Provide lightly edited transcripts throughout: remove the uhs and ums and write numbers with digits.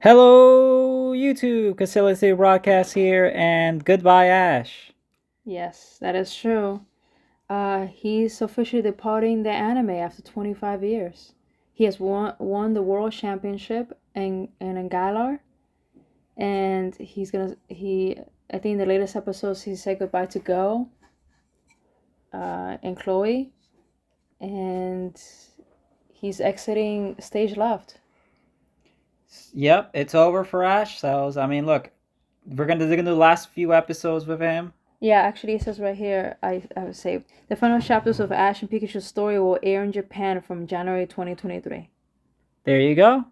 Hello, YouTube. Facility Broadcast here, and goodbye, Ash. Yes, that is true. He's officially departing the anime after 25 years. He has won the world championship in Galar, and he. I think in the latest episodes he said goodbye to Go, and Chloe, and he's exiting stage left. Yep, it's over for Ash. So, I mean, look, we're gonna do the last few episodes with him. Yeah, actually, it says right here. I have saved the final chapters of Ash and Pikachu's story will air in Japan from January 2023. There you go.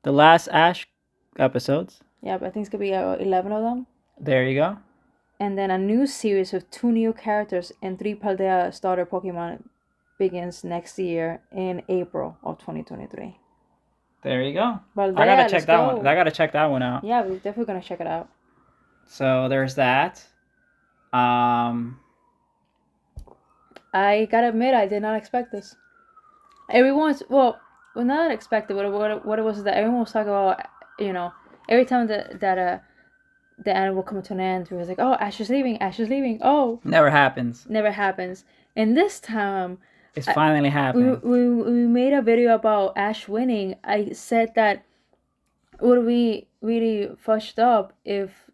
The last Ash episodes. Yeah, but I think it's gonna be 11 of them. There you go. And then a new series of two new characters and three Paldea starter Pokemon begins next year in April of 2023. There you go. Paldea, I gotta check that go. one. I gotta check that one out. Yeah, we're definitely gonna check it out. So there's that. Um, I gotta admit, I did not expect this. Everyone's not expected. What it was is that everyone was talking about, every time that the anime will come to an end, it was like, oh, Ash is leaving, Ash is leaving. Oh, never happens. never happens. And this time, It's finally happening. we made a video about Ash winning. I said that would be really fudged up if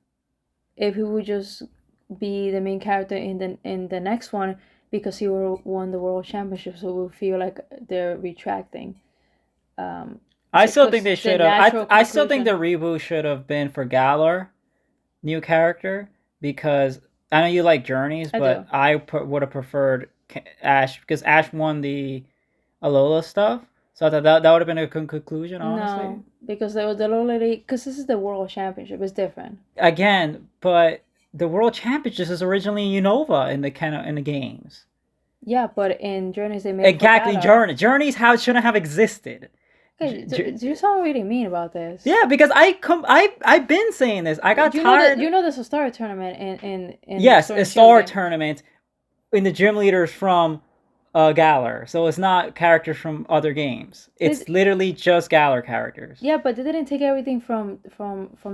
he would just be the main character in the next one because he won the world championship, so we feel like they're retracting. I still think they should have. I still think the conclusion- reboot should have been for Galar, new character, because I know you like Journeys, I but do. I would have preferred Ash because Ash won the Alola stuff. So I thought that would have been a conclusion, honestly. No, because the Lola League, because this is the world championship, it's different. Again, but the World Championship is originally Unova in the games. Yeah, but in Journeys they made it for Exactly, Galar. Journeys shouldn't have existed. Okay, do you sound really mean about this? Yeah, because I've been saying this. I got tired. You know there's a star tournament in Yes, Sword a and Shield star game. tournament in the gym leaders from Galar. So it's not characters from other games. It's literally just Galar characters. Yeah, but they didn't take everything from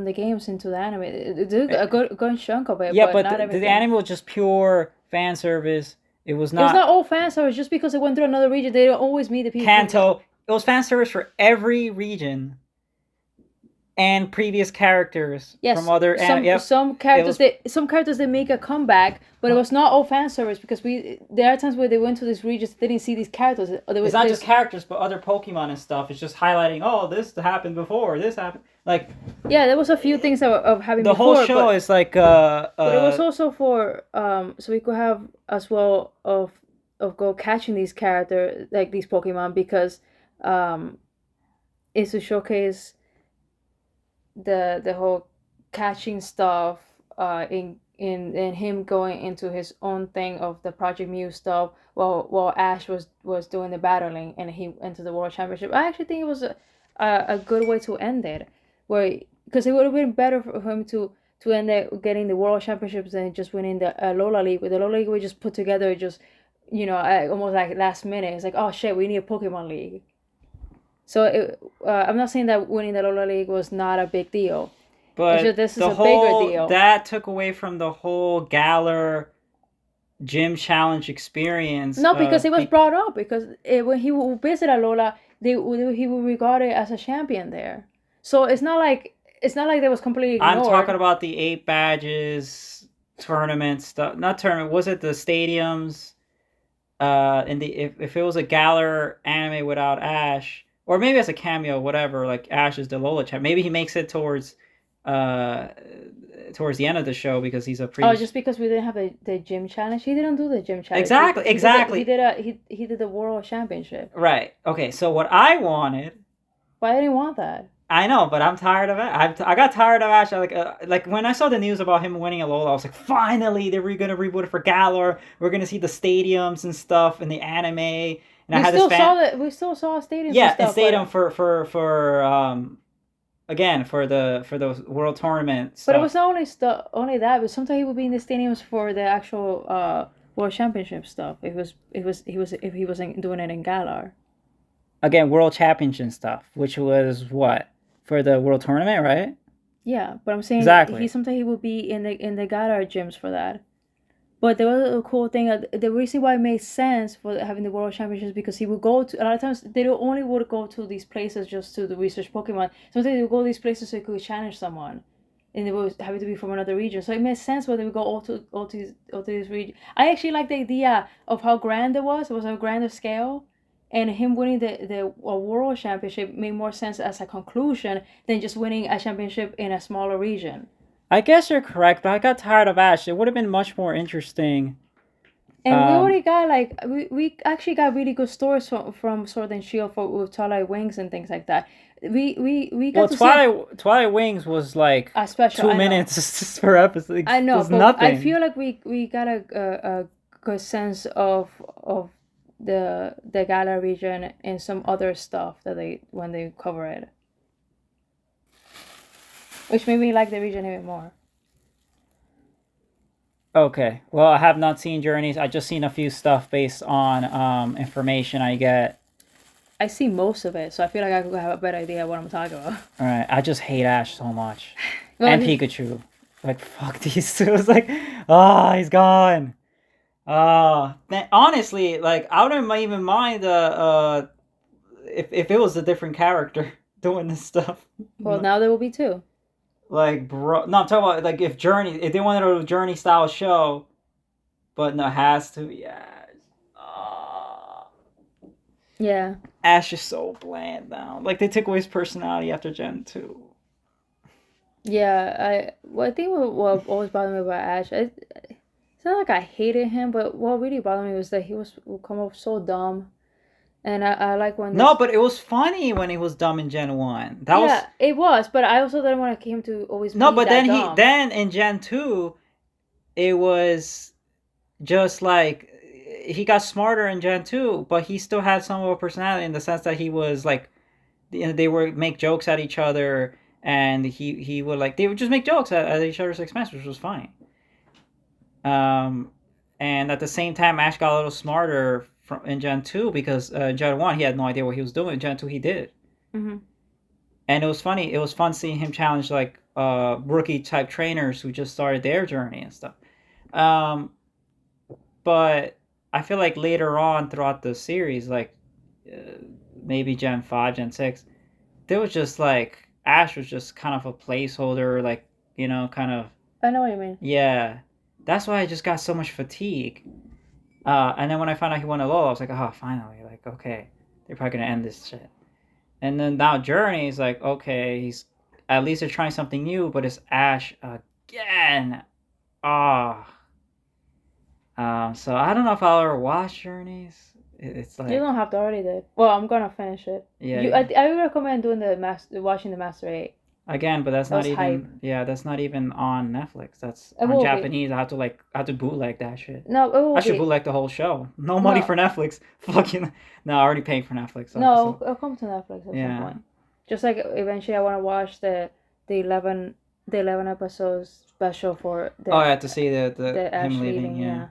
the games into the anime. They did a good chunk of it. Yeah, but but not everything. the anime was just pure fan service. It was It was not not all fan service. Just because it went through another region, they don't always meet the people. Kanto. It was fan service for every region and previous characters Yes, from other some characters they make a comeback, but it was not all fan service because there are times where they went to these regions they didn't see these characters. It's not just characters, but other Pokemon and stuff. It's just highlighting, oh, this happened before, this happened. Like, yeah, there was a few things that were of having the before, whole show but, is like but it was also for so we could have as well of go catching these characters like these Pokemon because is to showcase the whole catching stuff in him going into his own thing of the Project Mew stuff while Ash was doing the battling and he entered the world championship. I actually think it was a good way to end it, where because it would have been better for him to end it getting the world championships than just winning the Lola League. With the Lola League, we just put together just almost like last minute. It's like, oh shit, we need a Pokemon League. So I'm not saying that winning the Lola League was not a big deal. but This is the a whole bigger deal. that took away from the whole Galar gym challenge experience. No, because it was brought up because when he would visit Alola, he would regard it as a champion there. So it's not like they was completely ignored. I'm talking about the 8 badges tournament stuff. Not tournament. Was it the stadiums? In the if it was a Galar anime without Ash, or maybe as a cameo, whatever. Like Ash is the Lola champ. Maybe he makes it uh, towards the end of the show because he's a Oh, just because we didn't have the gym challenge, he didn't do the gym challenge. Exactly. He did the world championship. Right. Okay. So what I wanted. But I didn't want that. I know, but I'm tired of it. I got tired of Ash. Like when I saw the news about him winning a Lola, I was like, finally, they're gonna reboot it for Galar. We're gonna see the stadiums and stuff in the anime. And I had this fan. We still saw stadiums. Yeah, and stuff, stadium for again for the world tournament stuff. But it was not only that, but sometimes he would be in the stadiums for the actual world championship stuff. If he wasn't doing it in Galar. Again, world championship stuff, which was what for the world tournament, right? Yeah, but I'm saying Exactly. sometimes he would be in the Galar gyms for that. But there was a cool thing. The reason why it made sense for having the world championships because he would go to a lot of times they don't only would go to these places just to research Pokemon. Sometimes they would go to these places so he could challenge someone, and they would have to be from another region. So it made sense why they would go all to this region. I actually like the idea of how grand it was. It was a grander scale, and him winning the world championship made more sense as a conclusion than just winning a championship in a smaller region. I guess you're correct, but I got tired of Ash. It would have been much more interesting. And we Um, already got like we actually got really good stories from Sword and Shield for with Twilight Wings and things like that. We got well, to see Twilight Wings was like a special. two I know, minutes per episode. It I know, was but I nothing. feel like we got a good sense of the Gala region and some other stuff that they when they cover it, which made me like the region even more. Okay. Well, I have not seen Journeys. I just seen a few stuff based on information I get. I see most of it, so I feel like I could have a better idea of what I'm talking about. All right. I just hate Ash so much, Well, and Pikachu. Like fuck these two. It's like, he's gone. Honestly, like I wouldn't even mind if it was a different character doing this stuff. well, now there will be two. Like, bro, no, I'm talking about like if they wanted a Journey style show, but no, it has to be Ash. Yeah. Ash is so bland now. Like they took away his personality after Gen 2. Yeah, I think what always bothered me about Ash, it's not like I hated him, but what really bothered me was that he would come off so dumb, and I like when No, this. but it was funny when he was dumb in Gen 1. That was Yeah, it was, but I also didn't want him to always no, be but that then dumb. then in Gen 2 it was just like he got smarter in Gen 2, but he still had some of a personality in the sense that he was like they would make jokes at each other and he would like they would just make jokes at each other's expense, which was fine. Um, and at the same time, Ash got a little smarter from in Gen 2 because Gen 1 he had no idea what he was doing. In Gen 2 he did, Hmm. and it was funny. It was fun seeing him challenge like rookie type trainers who just started their journey and stuff. Um, but I feel like later on throughout the series, like maybe Gen 5, Gen 6, there was just like Ash was just kind of a placeholder, like kind of I know what you mean. yeah. That's why I just got so much fatigue. And then when I found out he won a Alola, I was like, oh, finally, like okay, they're probably gonna end this shit. And then now Journey is like, okay, he's at least they're trying something new, but it's Ash again. Ah. So I don't know if I'll ever watch Journeys. It's You like, don't have to already did. Well, I'm gonna finish it. yeah, I would recommend doing watching the Master Eight. again, but that's That not was hype. even yeah, that's not even on Netflix. That's It on will be. Japanese. I have to bootleg that shit. No, it will I should be. bootleg the whole show. No money No, for Netflix. Fucking no, I'm already paying for Netflix. no, So it'll come to Netflix at some yeah. point. Just like eventually, I want to watch the 11 episodes special for Oh, I had to see the the him Ash leaving. leaving. Yeah. Yeah,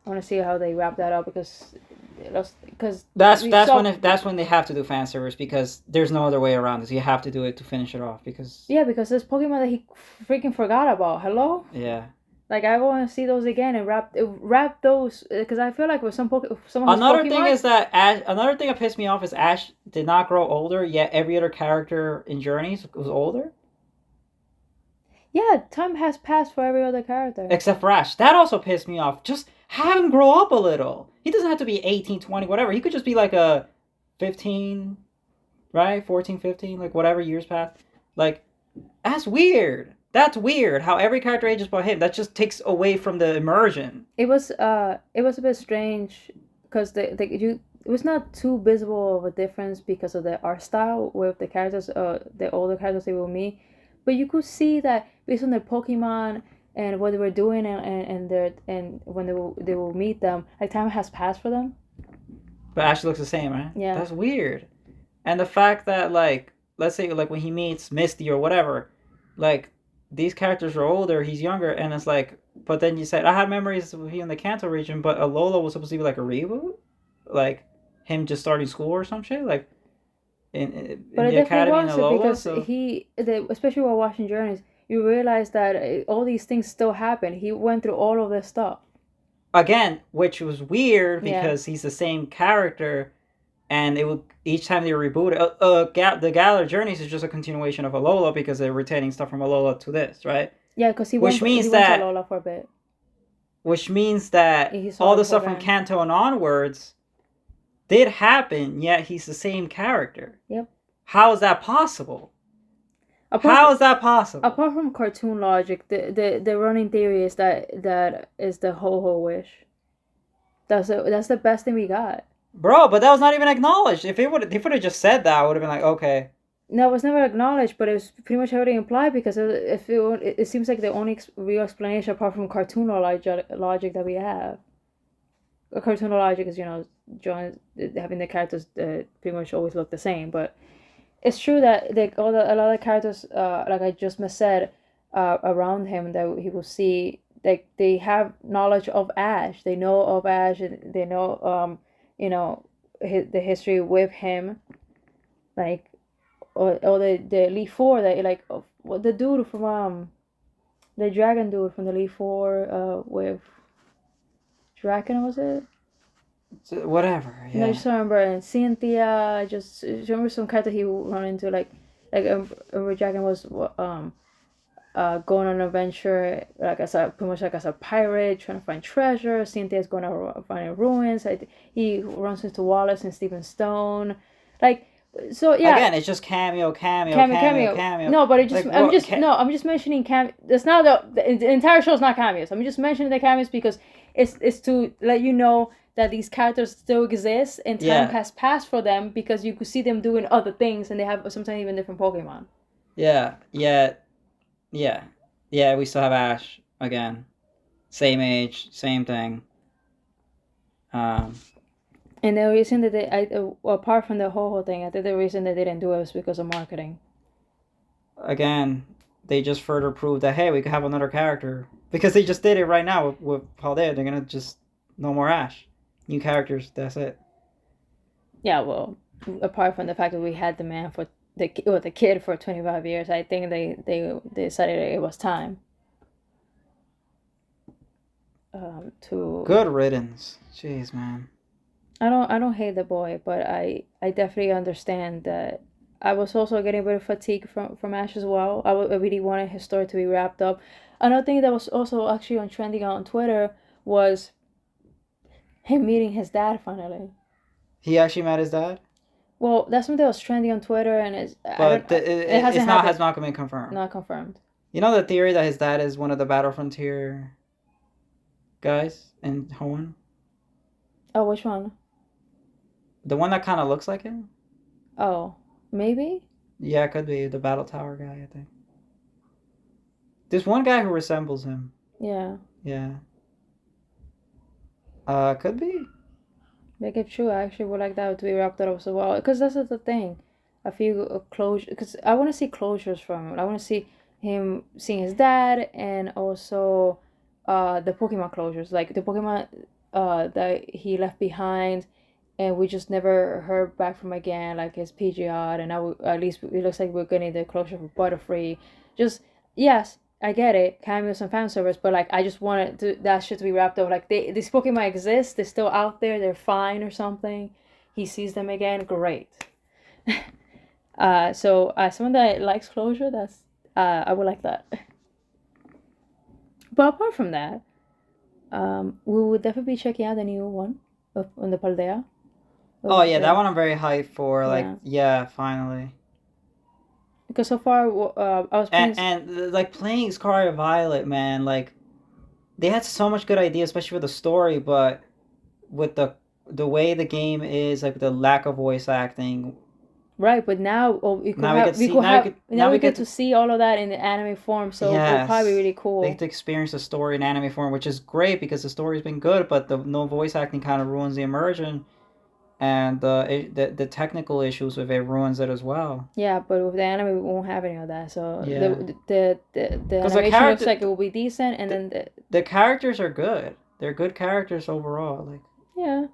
I want to see how they wrap that up because That's we that's when saw. it, that's when they have to do fan service because there's no other way around this. You have to do it to finish it off because Yeah, because there's Pokemon that he freaking forgot about. Hello, yeah. like I want to see those again and wrap those because I feel like with some of his Another thing Pokemon. is that Ash. Another thing that pissed me off is Ash did not grow older. Yet every other character in Journeys was older Yeah, time has passed for every other character. except for Ash. That also pissed me off. Just have him grow up a little. He doesn't have to be 18, 20, whatever. He could just be like a 15, right? 14, 15, like whatever years pass. Like that's weird. That's weird. How every character ages but him. That just takes away from the immersion. It was a bit strange because it was not too visible of a difference because of the art style with the characters the older characters they will meet, but you could see that based on their Pokemon and what they were doing and when they will meet them, like time has passed for them. But Ash looks the same, right? Yeah. That's weird. And the fact that like let's say like when he meets Misty or whatever, like these characters are older, he's younger, and it's like but then you said I had memories of him in the Kanto region, but Alola was supposed to be like a reboot? Like him just starting school or some shit? Like But in it the definitely academy in was it Alola. because So especially while watching Journeys, you realize that all these things still happen. He went through all of this stuff. again, which was weird Yeah. because he's the same character, and it would each time they reboot it. The Galar Journeys is just a continuation of Alola because they're retaining stuff from Alola to this, right? Yeah, because Which he means went to that Alola for a bit. which means that He saw all the the stuff from program. Kanto and onwards did happen, yet he's the same character. Yep. How is that possible? Apart How from is that possible? apart from cartoon logic, the running theory is that is the Ho wish. That's the best thing we got. Bro, but that was not even acknowledged. If would have just said that, I would have been like, okay. No, it was never acknowledged, but it was pretty much already implied because it seems like the only real explanation apart from cartoon logic that we have. Cartoon logic is John having the characters pretty much always look the same, but it's true that a lot of characters, like I just said, around him that he will see, like they have knowledge of Ash. They know of Ash, and they know, the history with him, like or the Elite Four that like what the dude from the dragon dude from the Elite Four with Draken was it? Whatever, No, I yeah. just remember and Cynthia. Just remember some character he would run into Dragon was going on an adventure like as a pretty much like as a pirate trying to find treasure. Cynthia's going to find ruins. He runs into Wallace and Stephen Stone, like so yeah. Again, it's just cameo. No, but Like, I'm just mentioning cameo. That's not the entire show is not cameos. I'm just mentioning the cameos because it's to let you know that these characters still exist and time has passed for them because you could see them doing other things and they have sometimes even different Pokemon. Yeah. We still have Ash again. Same age, same thing. And the reason that apart from the whole thing, I think the reason they didn't do it was because of marketing. Again, they just further proved that hey, we could have another character because they just did it right now with Paldea. They're gonna just no more Ash, new characters. That's it. Yeah, well, apart from the fact that we had the man for the kid for 25 years, I think they decided it was time. To Good riddance. Jeez, man. I don't hate the boy, but I definitely understand that I was also getting a bit of fatigue from Ash as well. I really wanted his story to be wrapped up. Another thing that was also actually on trending on Twitter was him meeting his dad finally. He actually met his dad. Well, that's something that was trending on Twitter, and it has not been confirmed. Not confirmed. You know the theory that his dad is one of the Battle Frontier guys in Hoenn? Oh, which one? The one that kind of looks like him? Oh, maybe? Yeah, it could be the Battle Tower guy, I think. There's one guy who resembles him. Yeah. Yeah. Could be. Make it true. I actually would like that to be wrapped up as well. Because that's the thing. I feel closure. Because I want to see closures from him. I want to see him seeing his dad and also the Pokemon closures. Like the Pokemon that he left behind and we just never heard back from again. Like his Pidgeot. And at least it looks like we're getting the closure for Butterfree. Just, yes. I get it, cameos and fan service, but like I just wanted that shit to be wrapped up. Like these Pokemon exist, they're still out there, they're fine or something. He sees them again, great. So someone that likes closure, that's I would like that. But apart from that, we would definitely be checking out the new one on the Paldea. Oh yeah, that one I'm very hyped for. Like yeah finally. Because so far, I was playing... and like playing Scarlet Violet, man, like they had so much good ideas, especially with the story, but with the way the game is, like the lack of voice acting. Right, but now we get to see all of that in the anime form, so it'll probably be really cool. They get to experience the story in anime form, which is great because the story's been good, but the no voice acting kind of ruins the immersion. And the technical issues with it ruins it as well. Yeah, but with the anime we won't have any of that. So the animation looks like it will be decent, and then the characters are good. They're good characters overall. Like yeah.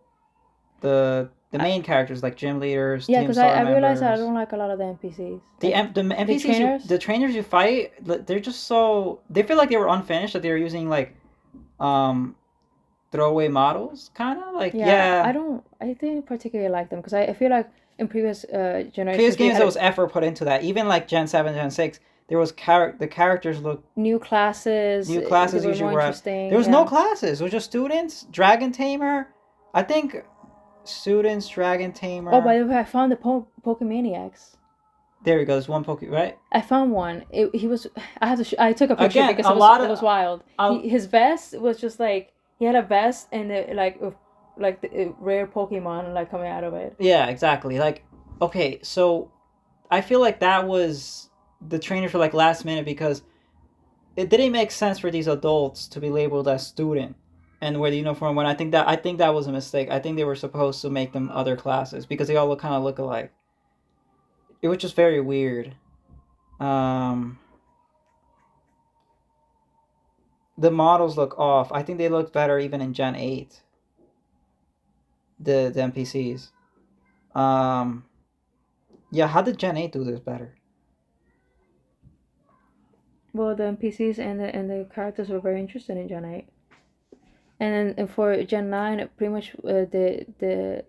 The the main characters like gym leaders, Yeah, team because star I realize I members. don't like a lot of the NPCs. The Like the the NPCs trainers. the trainers you fight, they're just so they feel like they were unfinished, that they were using like um throwaway models, kind of like Yeah, yeah. I didn't particularly like them because I feel like in previous Previous generations they games there had was effort put into that. Even like Gen 7, Gen 6, there was the characters look new classes. new They classes were usually more were there interesting. was no Yeah. classes. It was just students, Dragon Tamer. I think students, Dragon Oh, by Tamer. the way, I found the Pokemaniacs. There we go. There's one Poke, right? I found one. He was. I had to. I took a picture Again, because a lot it was of wild. His vest was just like he had a vest and like the rare Pokemon like coming out of it. yeah, exactly. Like okay, so I feel like that was the trainers were like last minute because it didn't make sense for these adults to be labeled as student and wear the uniform when I think that was a mistake. I think they were supposed to make them other classes because they all look alike. It was just very weird. Um, the models look off. I think they looked better even in Gen 8. The NPCs. Um, yeah, how did Gen 8 do this better? Well, the NPCs and the characters were very interesting in Gen 8. And then for Gen 9, pretty much the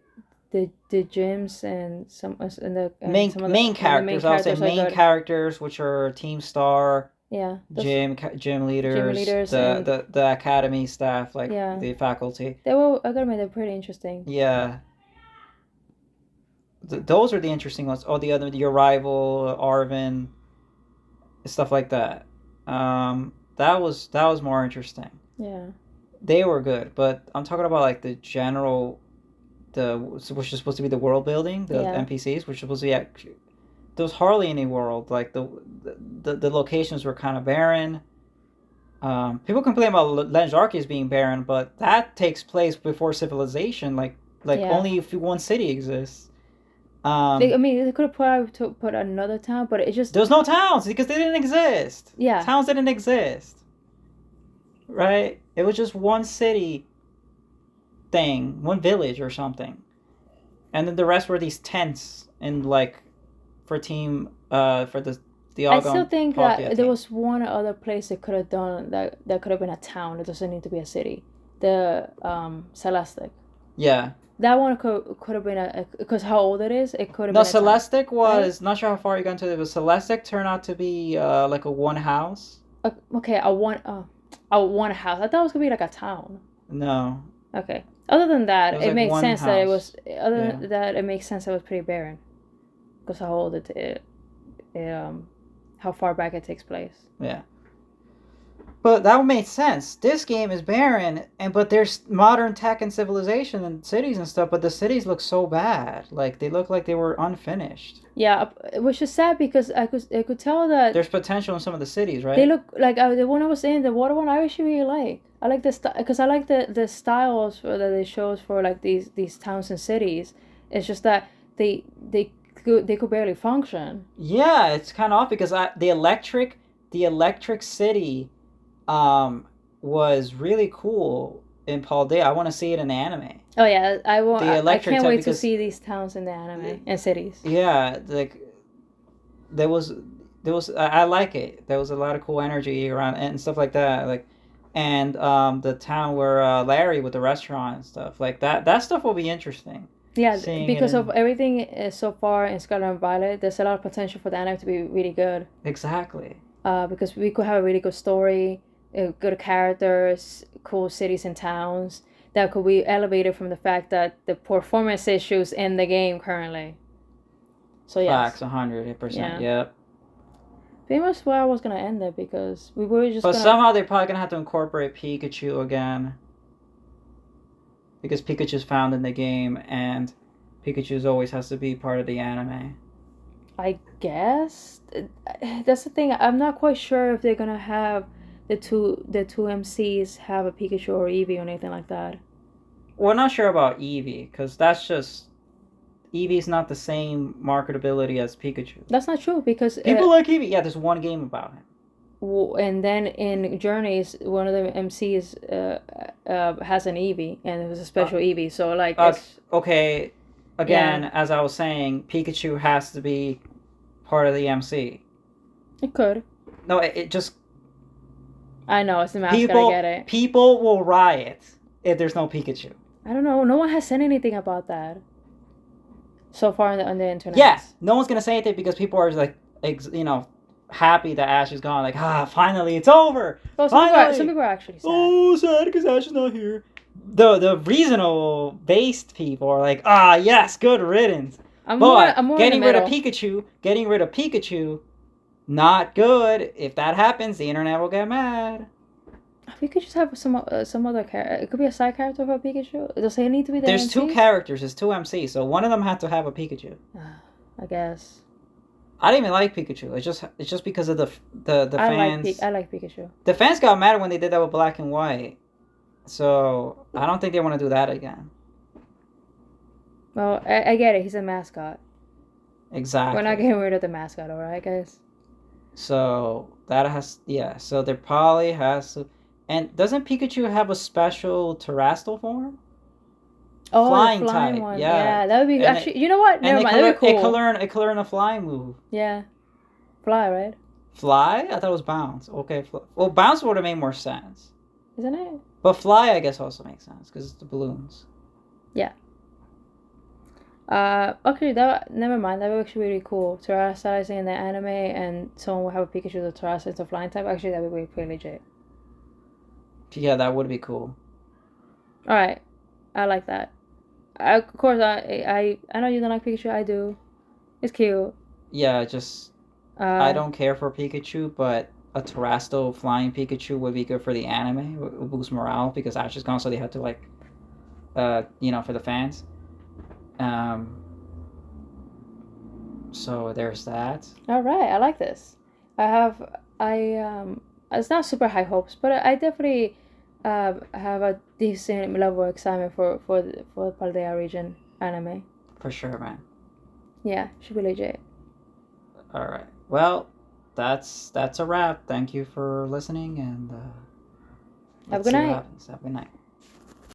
gyms and some of Main the main characters, I would say characters are main good. characters, which are Team Star, Yeah, those gym gym leaders, leaders and the academy staff, like yeah, the faculty. they were. I gotta admit, they're pretty interesting. Yeah, those are the interesting ones. Oh, the other, your rival, Arvin, stuff like that. That was more interesting. Yeah. They were good, but I'm talking about like the general, which is supposed to be the world building, the Yeah. NPCs, which is supposed to be actually, there was hardly any world. Like the locations were kind of barren. People complain about Legends Arceus being barren, but that takes place before civilization. Like Yeah. only if one city exists. I mean, they could have put another town, but it just There was no towns because they didn't exist. yeah. Towns didn't exist. Right? It was just one city thing, one village or something. And then the rest were these tents and like for team for the I still Algon think Palkia that team. there was one other place they could have done that could have been a town. It doesn't need to be a city. The Celestic. Yeah. That one could have been a because how old it is, it could have No, been a town, Celestic was right? not sure how far you got into it, but Celestic turned out to be like a one house. Okay, a one house. I thought it was gonna be like a town. No. Okay. Other than that, It was it like makes one sense that it was. house. Other Yeah. than that, it makes sense that it was pretty barren because how old how far back it takes place. Yeah. But that made sense. This game is barren, but there's modern tech and civilization and cities and stuff, but the cities look so bad. Like they look like they were unfinished. Yeah, which is sad because I could tell that There's potential in some of the cities, right? they look like the one I was saying, the water one. I actually really like. I like this because I like the styles that it shows for like these towns and cities. It's just that they could barely function. Yeah, it's kind of off because the electric city was really cool in Paldea. I want to see it in anime. Oh yeah, I will. The I electric can't type wait to because see these towns in the anime and cities. yeah, like there was I like it. There was a lot of cool energy around and stuff like that. Like and the town where Larry with the restaurant and stuff like that stuff will be interesting. Yeah, Seeing it because of in everything so far in Scarlet and Violet, there's a lot of potential for the anime to be really good. exactly. Because we could have a really good story, good characters, cool cities and towns that could be elevated from the fact that the performance issues in the game currently. So yes, Facts, 100%. yeah. Yep. Pretty much where I was gonna end it because we were just But gonna. somehow they're probably gonna have to incorporate Pikachu again. Because Pikachu's found in the game and Pikachu's always has to be part of the anime. I guess that's the thing. I'm not quite sure if they're gonna have the two MCs have a Pikachu or Eevee or anything like that. We're not sure about Eevee, because that's just Eevee's not the same marketability as Pikachu. That's not true because People like Eevee. Yeah, there's one game about him. and then in Journeys, one of the MCs has an Eevee, and it was a special Eevee. So like, Okay, again, Yeah, as I was saying, Pikachu has to be part of the MC. it could. No, it just I know it's the mascot. I get it. people will riot if there's no Pikachu. I don't know. No one has said anything about that so far on the Yeah, internet. no one's gonna say anything because people are like, happy that Ash is gone. Like, finally, it's over. Well, some Finally. people are actually sad. Oh, sad because Ash is not here. The reasonable based people are like, yes, good riddance. I'm But more in the getting rid of middle. Pikachu, not good. If that happens, the internet will get mad. We could just have some other character. It could be a side character for Pikachu. Does it need to be the There's two MCs? characters, there's two MCs, so one of them had to have a Pikachu. I guess. I didn't even like Pikachu. It's just because of the fans. I like Pikachu. The fans got mad when they did that with Black and White. So I don't think they want to do that again. Well, I get it. He's a mascot. Exactly. We're not getting rid of the mascot, alright, guys? So that So there probably has to. And doesn't Pikachu have a special terrestrial form? Oh, Flying the flying type. one. Yeah. That would be And actually. You know what? Never mind. That'd be It could cool. learn. It could learn a flying move. Yeah, fly, right? Fly? I thought it was bounce. Okay. Well, bounce would have made more sense. Isn't it? But fly, I guess, also makes sense because it's the balloons. Yeah. Okay, never mind. That would actually be really cool. Terrestrializing in the anime, and someone will have a Pikachu that terrestrializes a flying type. Actually, that would be pretty legit. Yeah, that would be cool. All right, I like that. Of course, I know you don't like Pikachu. I do. It's cute. Yeah, I Uh, don't care for Pikachu, but a terrestrial flying Pikachu would be good for the anime. It would boost morale because Ash is gone, so they had to for the fans. Um, so there's that. all right, I like this. I it's not super high hopes, but I definitely have a decent level of excitement for Paldea region anime. For sure, man. Yeah, should be legit. All right. Well, that's a wrap. Thank you for listening, and Have a let's good see what night. happens. Have a good night.